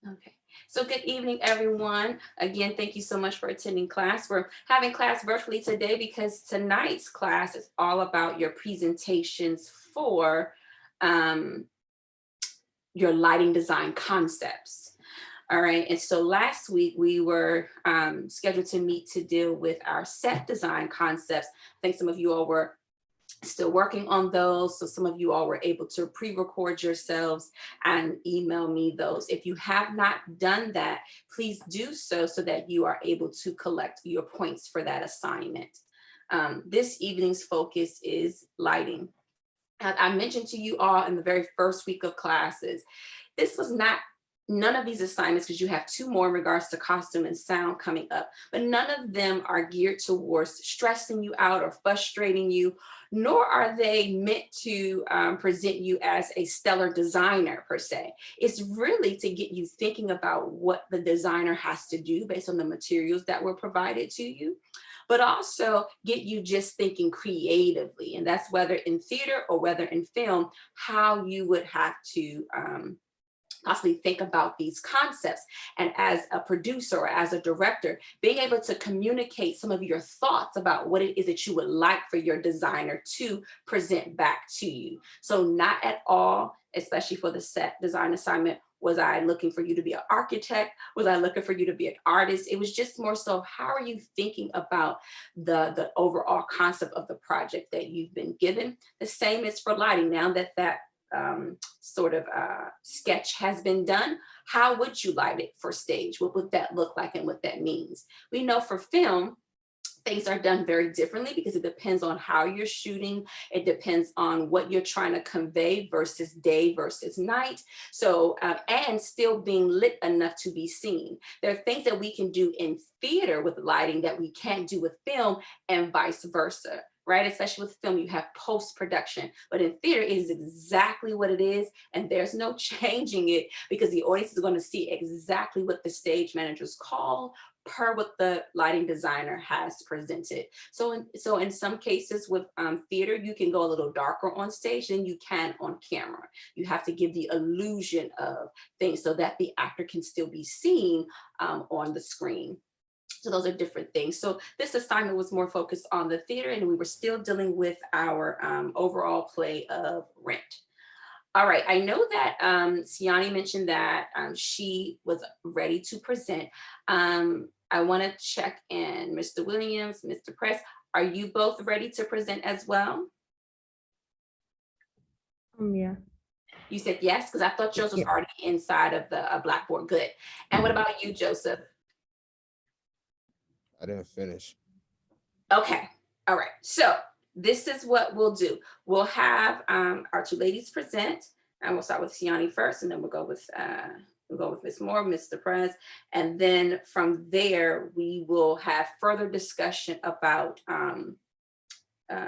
Okay. So good evening, everyone. Again, thank you so much for attending class. We're having class virtually today because tonight's class is all about your presentations for um, your lighting design concepts. All right. And so last week we were scheduled to meet to deal with our set design concepts. I think some of you all were still working on those. So some of you all were able to pre-record yourselves and email me those. If you have not done that, please do so so that you are able to collect your points for that assignment. This evening's focus is lighting. I mentioned to you all in the very first week of classes, this was not none of these assignments, because you have two more in regards to costume and sound coming up, but none of them are geared towards stressing you out or frustrating you, nor are they meant to present you as a stellar designer per se. It's really to get you thinking about what the designer has to do based on the materials that were provided to you, but also get you just thinking creatively. And that's whether in theater or whether in film, how you would have to possibly think about these concepts. And as a producer or as a director, being able to communicate some of your thoughts about what it is that you would like for your designer to present back to you. So not at all, especially for the set design assignment, was I looking for you to be an architect? Was I looking for you to be an artist? It was just more so, how are you thinking about the overall concept of the project that you've been given? The same is for lighting. Now that sort of sketch has been done, how would you light it for stage? What would that look like and what that means? We know for film, things are done very differently because it depends on how you're shooting. It depends on what you're trying to convey versus day versus night. So, and still being lit enough to be seen. There are things that we can do in theater with lighting that we can't do with film, and vice versa. Right? Especially with film, you have post production, but in theater, it is exactly what it is, and there's no changing it because the audience is going to see exactly what the stage managers call per what the lighting designer has presented. So in some cases with theater, you can go a little darker on stage than you can on camera. You have to give the illusion of things so that the actor can still be seen on the screen. So those are different things. So this assignment was more focused on the theater, and we were still dealing with our overall play of Rent. All right, I know that Siani mentioned that she was ready to present. I want to check in, Mr. Williams, Mr. Press, are you both ready to present as well? Yeah. You said yes, because I thought yours was Yeah. already inside of the Blackboard. Good. And what about you, Joseph? I didn't finish. Okay. All right. So this is what we'll do. We'll have our two ladies present, and we'll start with Siani first, and then we'll go with Ms. Moore, Mr. Prez, and then from there we will have further discussion about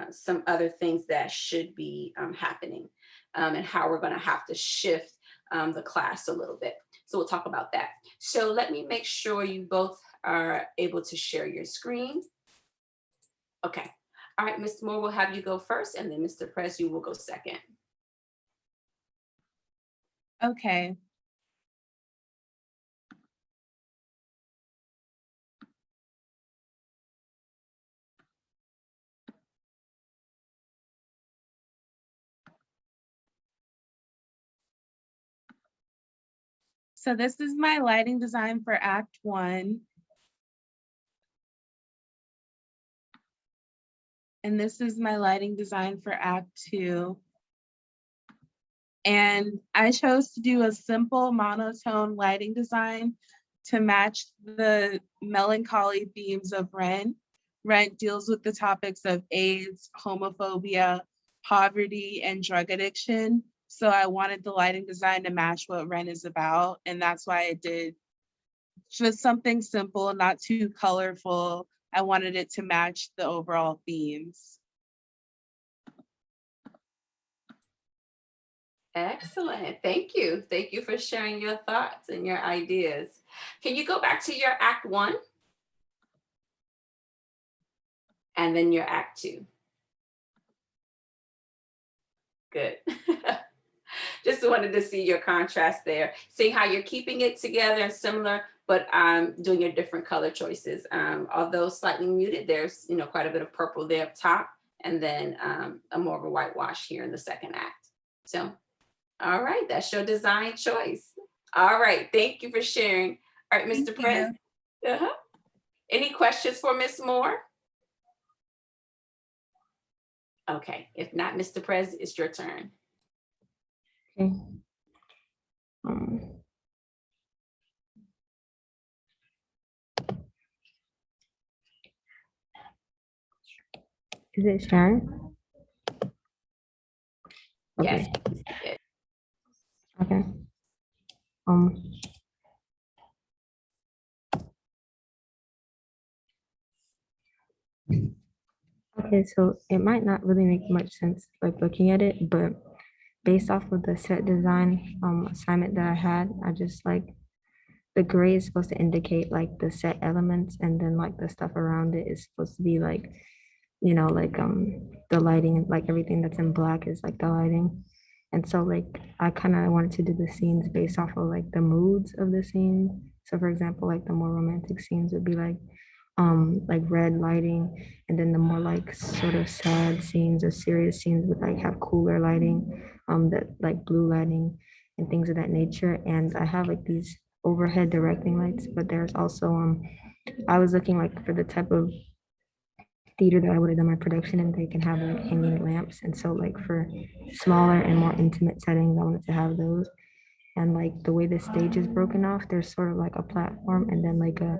some other things that should be happening, and how we're going to have to shift the class a little bit. So we'll talk about that. So let me make sure you both are able to share your screen. Okay. All right, Mr. Moore, we'll have you go first, and then Mr. Press, you will go second. Okay. So this is my lighting design for Act 1. And this is my lighting design for Act 2. And I chose to do a simple monotone lighting design to match the melancholy themes of Rent. Rent deals with the topics of AIDS, homophobia, poverty, and drug addiction. So I wanted the lighting design to match what Rent is about. And that's why I did just something simple, not too colorful. I wanted it to match the overall themes. Excellent. Thank you. Thank you for sharing your thoughts and your ideas. Can you go back to your Act 1? And then your Act 2. Good. Just wanted to see your contrast there, seeing how you're keeping it together and similar, but doing your different color choices. Although slightly muted, there's quite a bit of purple there up top, and then a more of a whitewash here in the second act. So, all right, that's your design choice. All right, thank you for sharing. All right, Thank Mr. Prez. you. Uh-huh. Any questions for Miss Moore? Okay, if not, Mr. Prez, it's your turn. Okay. Um, is it Sharon? Yes. Okay. Okay. Um, okay, so it might not really make much sense like looking at it, but based off of the set design assignment that I had, I just like the gray is supposed to indicate like the set elements, and then like the stuff around it is supposed to be like, like the lighting, like everything that's in black is like the lighting. And so like I kind of wanted to do the scenes based off of like the moods of the scene. So for example, like the more romantic scenes would be like red lighting, and then the more like sort of sad scenes or serious scenes would like have cooler lighting, that like blue lighting and things of that nature. And I have like these overhead directing lights, but there's also I was looking like for the type of theater that I would have done my production in, they can have like hanging lamps. And so like for smaller and more intimate settings, I wanted to have those. And like the way the stage is broken off, there's sort of like a platform and then like a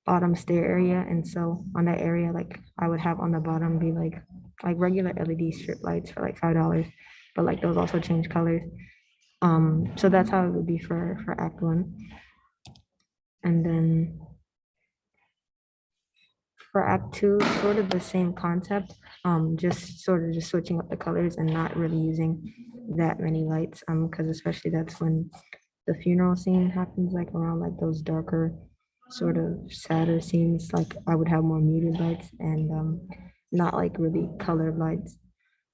bottom stair area. And so on that area, like I would have on the bottom be like regular LED strip lights for like $5, but like those also change colors. So that's how it would be for Act One. And then for Act Two, sort of the same concept, just sort of just switching up the colors and not really using that many lights, because especially that's when the funeral scene happens, like around like those darker, sort of sadder scenes. Like I would have more muted lights and not like really colored lights,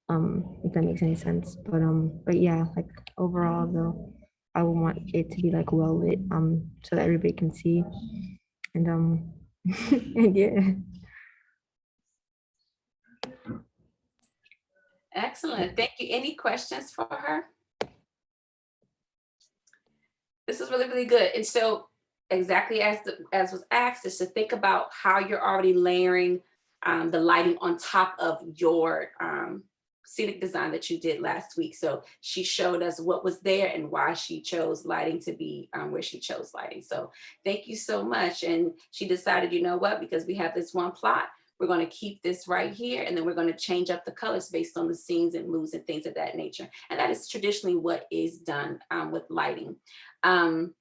if that makes any sense. But yeah, like overall though, I would want it to be like well lit, so that everybody can see. And and yeah. Excellent. Thank you. Any questions for her? This is really, really good. And so exactly as was asked, is to think about how you're already layering the lighting on top of your scenic design that you did last week. So she showed us what was there and why she chose lighting to be where she chose lighting. So thank you so much. And she decided, you know what, because we have this one plot, we're going to keep this right here, and then we're going to change up the colors based on the scenes and moods and things of that nature. And that is traditionally what is done with lighting. I'm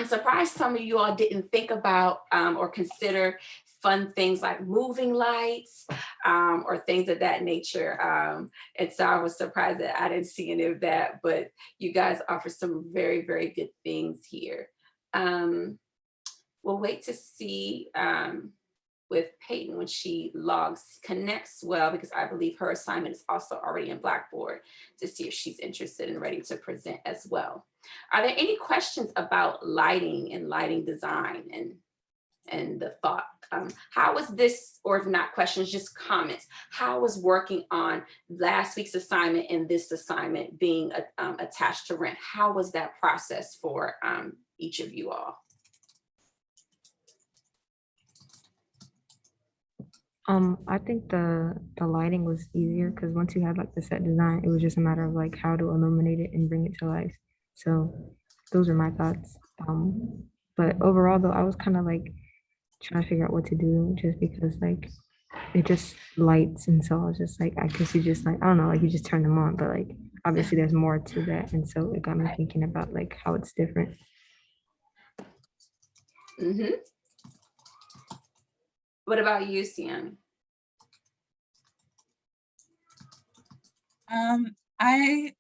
surprised some of you all didn't think about or consider fun things like moving lights or things of that nature. And so I was surprised that I didn't see any of that, but you guys offer some very, very good things here. We'll wait to see with Peyton when she connects well, because I believe her assignment is also already in Blackboard, to see if she's interested and ready to present as well. Are there any questions about lighting and lighting design and the thought? How was this, or if not questions, just comments, how was working on last week's assignment and this assignment being attached to Rent? How was that process for each of you all? I think the lighting was easier because once you had like the set design, it was just a matter of like how to illuminate it and bring it to life. So those are my thoughts. But overall though, I was kind of like trying to figure out what to do just because like it just lights, and so I was just like, I guess you just like, I don't know, like you just turn them on, but like obviously there's more to that, and so it got me thinking about like how it's different. Mm-hmm. What about you, Sian? I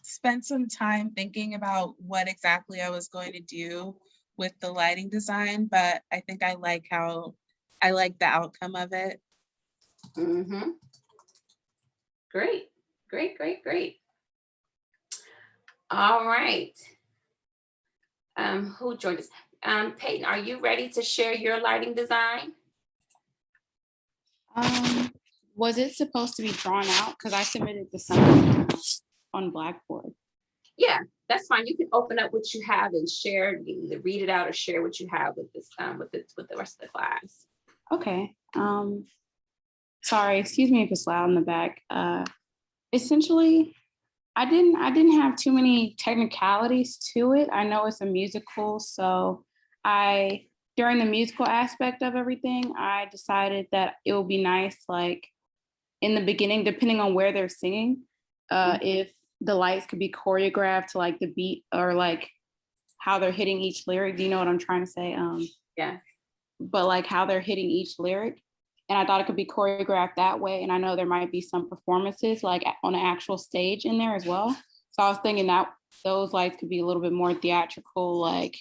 spent some time thinking about what exactly I was going to do with the lighting design, but I think I like the outcome of it. Mm-hmm. Great, great, great, great. All right. Who joined us? Peyton, are you ready to share your lighting design? Um, was it supposed to be drawn out? Because I submitted the summary on Blackboard. Yeah, that's fine. You can open up what you have and share, you can either read it out or share what you have with this, with the rest of the class. Okay. Sorry, excuse me if it's loud in the back. Essentially, I didn't have too many technicalities to it. I know it's a musical, so during the musical aspect of everything, I decided that it would be nice, like in the beginning, depending on where they're singing, if the lights could be choreographed to like the beat or like how they're hitting each lyric. Do you know what I'm trying to say? Yeah. But like how they're hitting each lyric. And I thought it could be choreographed that way. And I know there might be some performances like on an actual stage in there as well. So I was thinking that those lights could be a little bit more theatrical, like,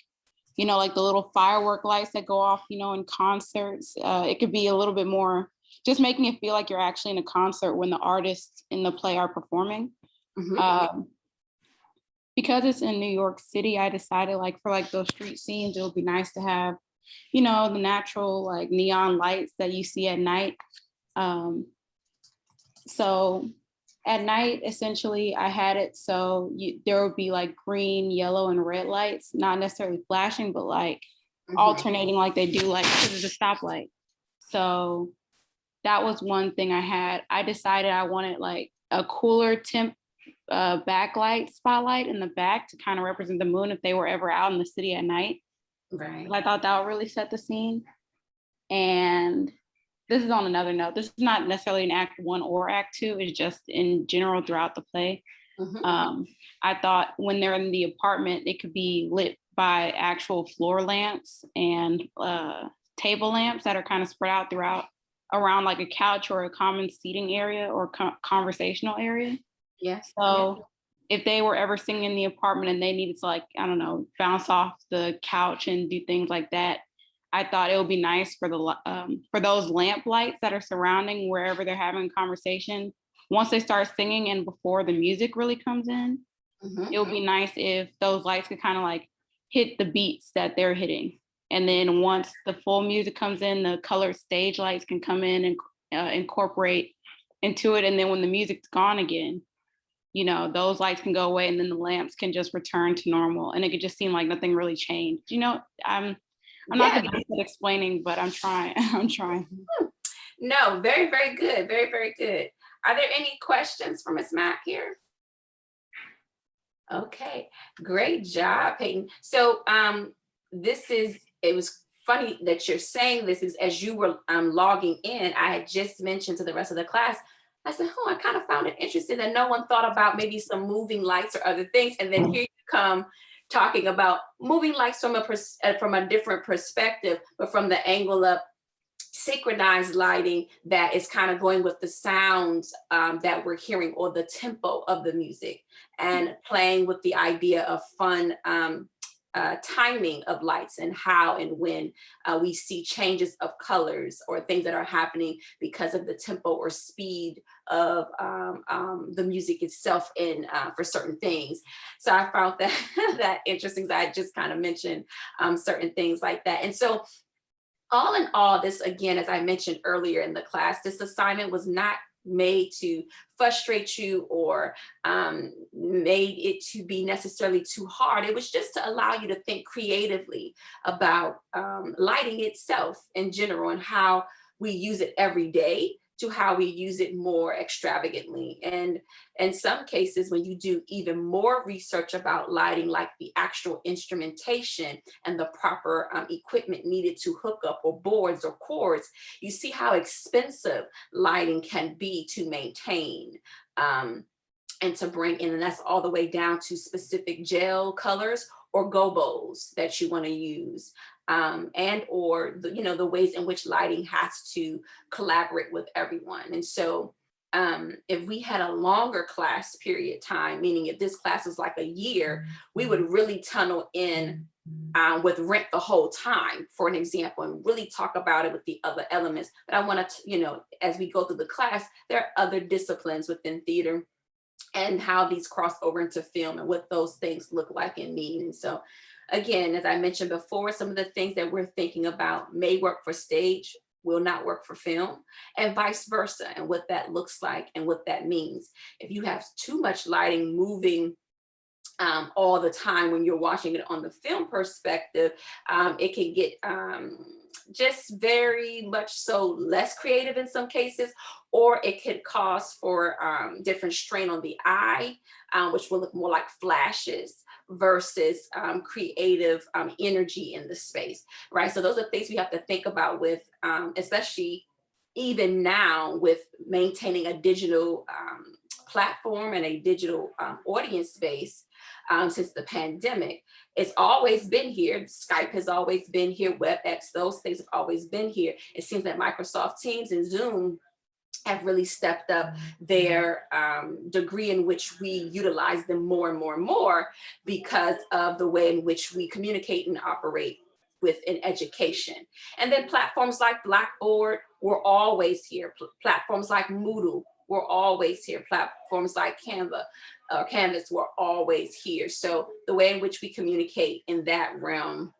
you know, like the little firework lights that go off, you know, in concerts. It could be a little bit more, just making it feel like you're actually in a concert when the artists in the play are performing. Mhm. Because it's in New York City, I decided like for like those street scenes, it would be nice to have, you know, the natural like neon lights that you see at night. So at night, essentially, I had it so there would be like green, yellow, and red lights, not necessarily flashing, but like Mhm. alternating like they do like because it's a stoplight. So that was one thing I had. I decided I wanted like a cooler temp backlight spotlight in the back to kind of represent the moon if they were ever out in the city at night. Right. I thought that would really set the scene. And this is on another note. This is not necessarily an act one or act two. It's just in general throughout the play. Mhm. I thought when they're in the apartment, it could be lit by actual floor lamps and table lamps that are kind of spread out throughout around like a couch or a common seating area or conversational area. Yes. So if they were ever singing in the apartment and they needed to like, I don't know, bounce off the couch and do things like that, I thought it would be nice for for those lamp lights that are surrounding wherever they're having a conversation. Once they start singing and before the music really comes in, Mhm. it would be nice if those lights could kind of like hit the beats that they're hitting. And then once the full music comes in, the colored stage lights can come in and incorporate into it. And then when the music's gone again, you know, those lights can go away and then the lamps can just return to normal. And it could just seem like nothing really changed. You know, I'm not Yeah. the best at explaining, but I'm trying. I'm trying. No, very, very good. Very, very good. Are there any questions for Ms. Mack here? Okay, great job, Peyton. So it was funny that you're saying this is as you were logging in, I had just mentioned to the rest of the class, I said, oh, I kind of found it interesting that no one thought about maybe some moving lights or other things. And then here you come talking about moving lights from a different perspective, but from the angle of synchronized lighting that is kind of going with the sounds that we're hearing or the tempo of the music and playing with the idea of fun timing of lights and how and when we see changes of colors or things that are happening because of the tempo or speed of the music itself in for certain things. So I found that that interesting. I just kind of mentioned certain things like that. And so all in all, this again, as I mentioned earlier in the class, this assignment was not made to frustrate you or made it to be necessarily too hard. It was just to allow you to think creatively about lighting itself in general and how we use it every day to how we use it more extravagantly. And in some cases, when you do even more research about lighting, like the actual instrumentation and the proper equipment needed to hook up or boards or cords, you see how expensive lighting can be to maintain. And to bring in, and that's all the way down to specific gel colors or gobos that you want to use, and or the ways in which lighting has to collaborate with everyone. And so if we had a longer class period time, meaning if this class was like a year, we would really tunnel in with rent the whole time, for an example, and really talk about it with the other elements. But I want to, as we go through the class, there are other disciplines within theater and how these cross over into film and what those things look like and mean. And so again, as I mentioned before, some of the things that we're thinking about may work for stage, will not work for film, and vice versa, and what that looks like and what that means. If you have too much lighting moving all the time when you're watching it on the film perspective, it can get just very much so less creative in some cases, or it could cause for different strain on the eye, which will look more like flashes versus creative energy in the space, right? So those are things we have to think about with, especially even now with maintaining a digital platform and a digital audience base since the pandemic. It's always been here. Skype has always been here. WebEx, those things have always been here. It seems that Microsoft Teams and Zoom have really stepped up their degree in which we utilize them more and more and more because of the way in which we communicate and operate within education. And then platforms like Blackboard were always here. Platforms like Moodle were always here. Platforms like Canvas were always here. So the way in which we communicate in that realm,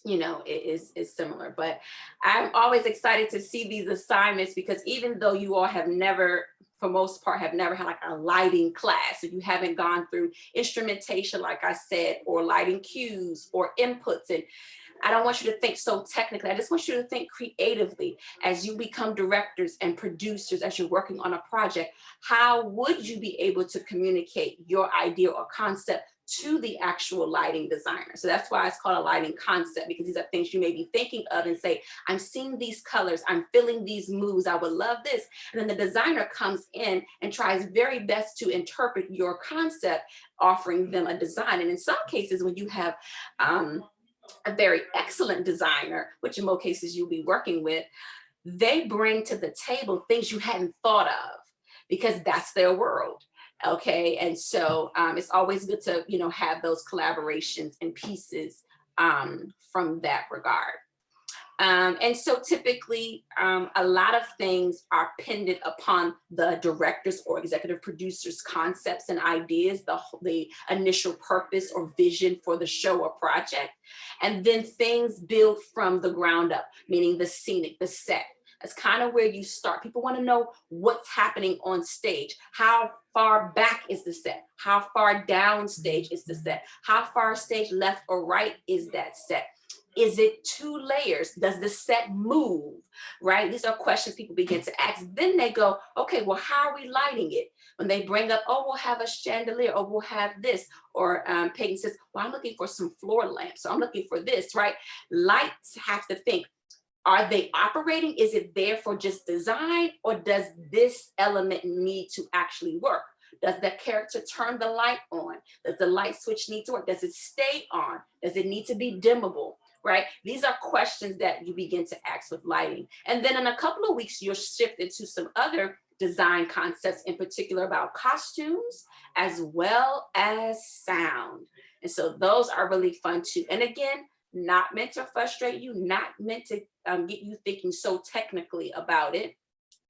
you know, is similar. But I'm always excited to see these assignments because even though you all have never, for most part, have never had like a lighting class, if you haven't gone through instrumentation, like I said, or lighting cues or inputs, and I don't want you to think so technically. I just want you to think creatively as you become directors and producers, as you're working on a project. How would you be able to communicate your idea or concept to the actual lighting designer? So that's why it's called a lighting concept, because these are things you may be thinking of and say, I'm seeing these colors, I'm feeling these moves, I would love this. And then the designer comes in and tries very best to interpret your concept, offering them a design. And in some cases, when you have a very excellent designer, which in most cases you'll be working with, they bring to the table things you hadn't thought of because that's their world. Okay, and so it's always good to, you know, have those collaborations and pieces from that regard. And so typically a lot of things are pinned upon the directors or executive producers' concepts and ideas, the initial purpose or vision for the show or project. And then things build from the ground up, meaning the scenic, the set. That's kind of where you start. People want to know what's happening on stage. How far back is the set? How far down stage is the set? How far stage left or right is that set? Is it 2 layers? Does the set move, right? These are questions people begin to ask. Then they go, okay, well, how are we lighting it? When they bring up, oh, we'll have a chandelier, or we'll have this, or Peyton says, well, I'm looking for some floor lamps, so I'm looking for this, right? Lights have to think, are they operating? Is it there for just design, or does this element need to actually work? Does the character turn the light on? Does the light switch need to work? Does it stay on? Does it need to be dimmable? Right? These are questions that you begin to ask with lighting. And then in a couple of weeks, you'll shift into some other design concepts, in particular about costumes as well as sound. And so those are really fun too. And again, not meant to frustrate you, not meant to get you thinking so technically about it.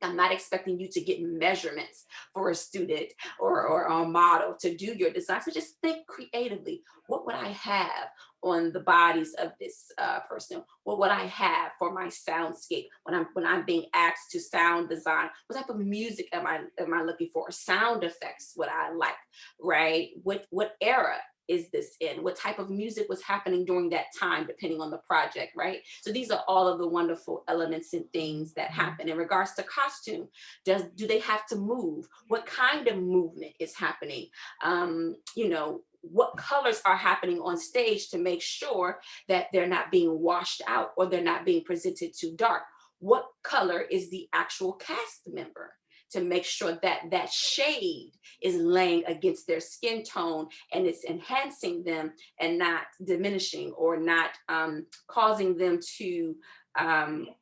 I'm not expecting you to get measurements for a student or a model to do your design. So just think creatively. What would I have on the bodies of this person? What would I have for my soundscape when I'm being asked to sound design? What type of music am I looking for? Sound effects would I like, right? What era is this in? What type of music was happening during that time, depending on the project, right? So these are all of the wonderful elements and things that happen. In regards to costume, do they have to move? What kind of movement is happening? You know, what colors are happening on stage to make sure that they're not being washed out or they're not being presented too dark? What color is the actual cast member, to make sure that that shade is laying against their skin tone and it's enhancing them and not diminishing or not causing them to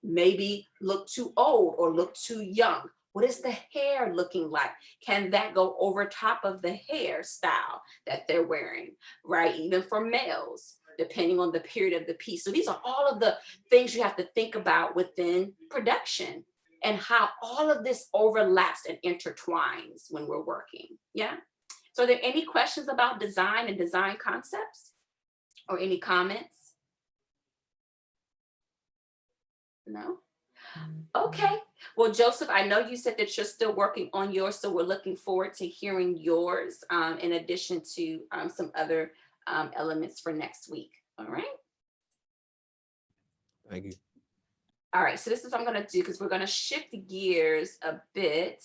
maybe look too old or look too young. What is the hair looking like? Can that go over top of the hairstyle that they're wearing, right? Even for males, depending on the period of the piece. So these are all of the things you have to think about within production. and how all of this overlaps and intertwines when we're working. Yeah. So are there any questions about design and design concepts or any comments? No? Okay. Well, Joseph, I know you said that you're still working on yours, so we're looking forward to hearing yours in addition to some other elements for next week. All right. Thank you. All right. So this is what I'm going to do because we're going to shift gears a bit.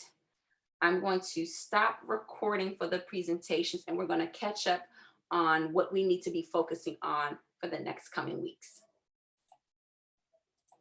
I'm going to stop recording for the presentations and we're going to catch up on what we need to be focusing on for the next coming weeks.